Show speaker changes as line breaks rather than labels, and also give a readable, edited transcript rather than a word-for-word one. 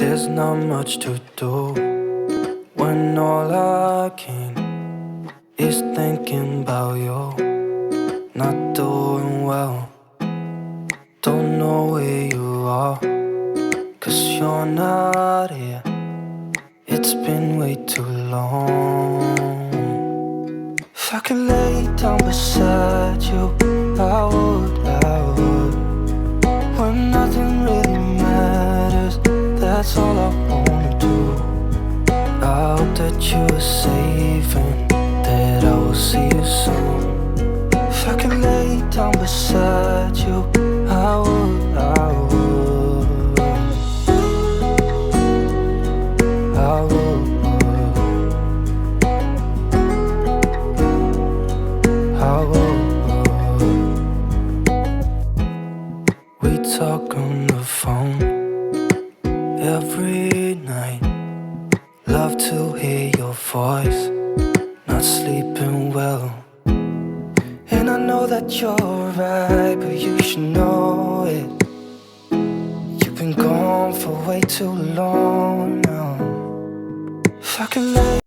There's not much to do when all I can is thinking about you. Not doing well, don't know where you are, 'cause you're not here. It's been way too long. If I could lay down beside you, I would, when nothing really matters, that's all I wanna do. I hope that you are safe and that I will see you soon. If I could lay down beside you, I would, I would, I would, I would. We talk on the phone every night. Love to hear your voice, not sleeping well. And I know that you're right, but you should know it. You've been gone for way too long now. If I could lay